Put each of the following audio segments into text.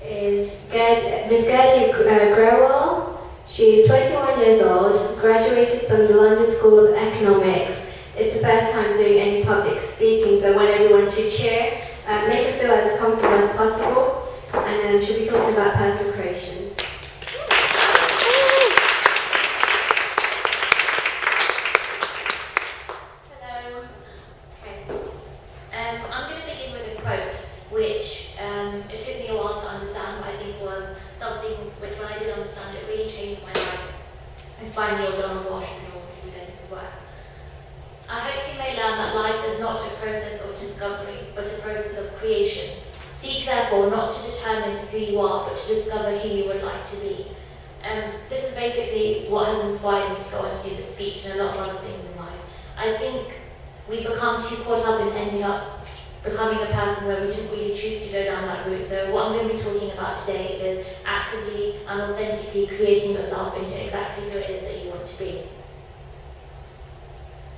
is Miss Gurdeep Grewal. She is 21 years old, graduated from the London School of Economics. It's the first time doing any public speaking, so I want everyone to cheer, make her feel as comfortable as possible, and she'll be talking about personal creations. Hello. Okay. I'm going to begin with a quote, which it took me a while to understand, but I think was something which, when I did understand it, really changed my life. It's by Neil Donald Walsh, and you'll see his works. I hope you may learn that life is not a process of discovery, but a process of creation. Seek, therefore, not to determine who you are, but to discover who you would like to be. This is basically what has inspired me to go on to do this speech and a lot of other things in life. I think we become too caught up in ending up becoming a person where we didn't really choose to go down that route. So what I'm going to be talking about today is actively and authentically creating yourself into exactly who it is that you want to be.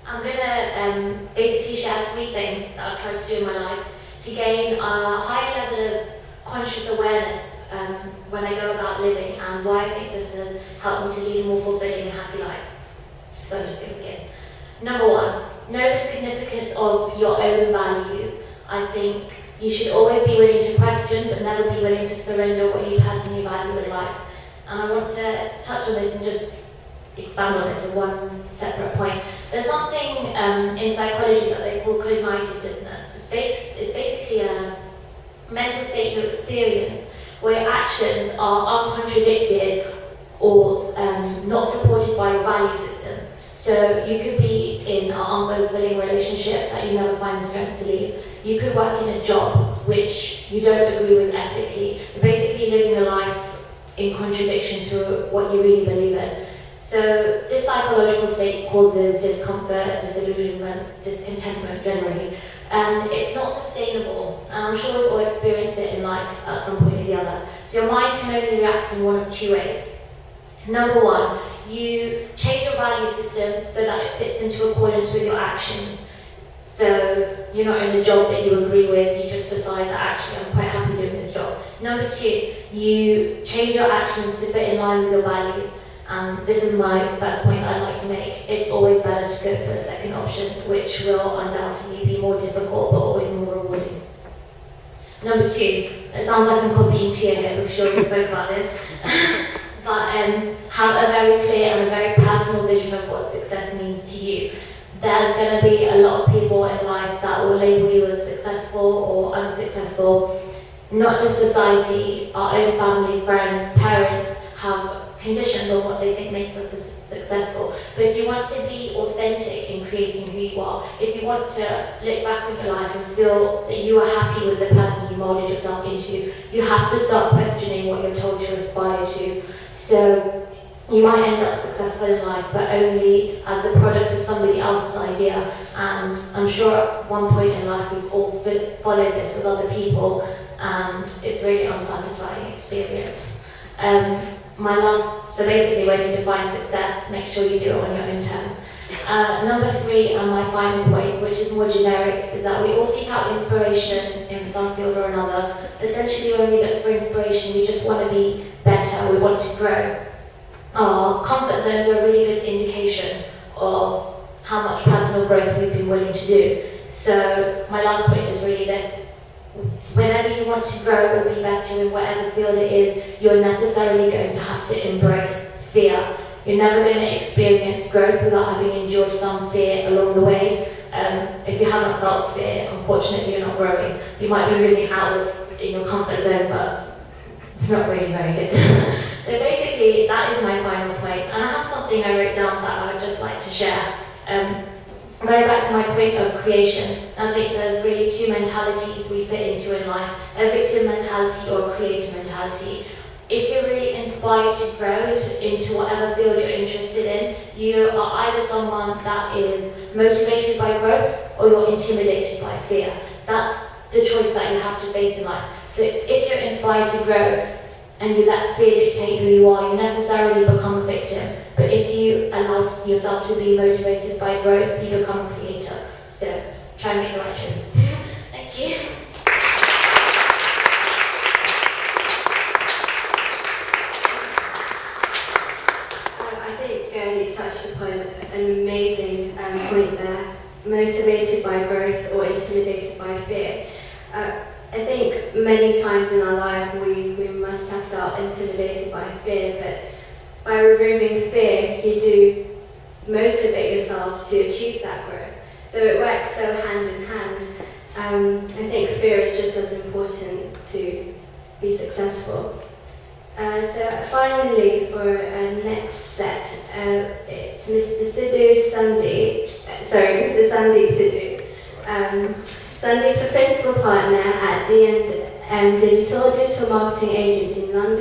I'm going to basically share 3 things that I've tried to do in my life to gain a high level of conscious awareness when I go about living, and why I think this has helped me to lead a more fulfilling and happy life. So I'm just going to begin. Number 1, know the significance of your own values. I think you should always be willing to question, but never be willing to surrender what you personally value in life. And I want to touch on this and just expand on this in one separate point. There's something in psychology that they call cognitive dissonance. It's basically a mental state you experience where your actions are uncontradicted or not supported by your value system. So you could be in an unfulfilling relationship that you never find the strength to leave. You could work in a job which you don't agree with ethically. You're basically living a life in contradiction to what you really believe in. So this psychological state causes discomfort, disillusionment, discontentment generally, and it's not sustainable. And I'm sure we've all experienced it in life at some point or the other. So your mind can only react in one of 2 ways. Number 1, you change your value system so that it fits into accordance with your actions. So you're not in a job that you agree with, you just decide that actually I'm quite happy doing this job. Number 2, you change your actions to fit in line with your values. And this is my first point that I'd like to make. It's always better to go for the second option, which will undoubtedly be more difficult but always more rewarding. Number 2, it sounds like I'm copying Tia here because she already spoke about this. But have a very clear and a very personal vision of what success means to you. There's going to be a lot of people in life that will label you as successful or unsuccessful. Not just society, our own family, friends, parents have conditions on what they think makes us successful. But if you want to be authentic in creating who you are, if you want to look back on your life and feel that you are happy with the person you molded yourself into, you have to start questioning what you're told to aspire to. So you might end up successful in life, but only as the product of somebody else's idea. And I'm sure at one point in life we've all followed this with other people, and it's really unsatisfying experience. So basically, when you define success, make sure you do it on your own terms. Number 3, and my final point, which is more generic, is that we all seek out inspiration in some field or another. Essentially, when we look for inspiration, we just want to be better, we want to grow. Our comfort zones are a really good indication of how much personal growth we've been willing to do. So my last point is really this. Whenever you want to grow or be better in whatever field it is, you're necessarily going to have to embrace fear. You're never going to experience growth without having enjoyed some fear along the way. If you haven't felt fear, unfortunately you're not growing. You might be moving outwards in your comfort zone, but it's not really very good. So basically, that is my final point. And I have something I wrote down that I would just like to share. Going back to my point of creation, I think there's really 2 mentalities we fit into in life, a victim mentality or a creator mentality. If you're really inspired to grow into whatever field you're interested in, you are either someone that is motivated by growth or you're intimidated by fear. That's the choice that you have to face in life. So if you're inspired to grow and you let fear dictate who you are, you necessarily become a victim. But if you allow yourself to be motivated by growth, you become a creator. So try and make the right choice. Thank you. an amazing point there. Motivated by growth or intimidated by fear. I think many times in our lives we must have felt intimidated by fear, but by removing fear, you do motivate yourself to achieve that growth. So it works so hand in hand. I think fear is just as important to be successful. So finally, for our next set, it's Mr. Sandeep Sidhu. Sandeep's a principal partner at D&M Digital Marketing Agency in London.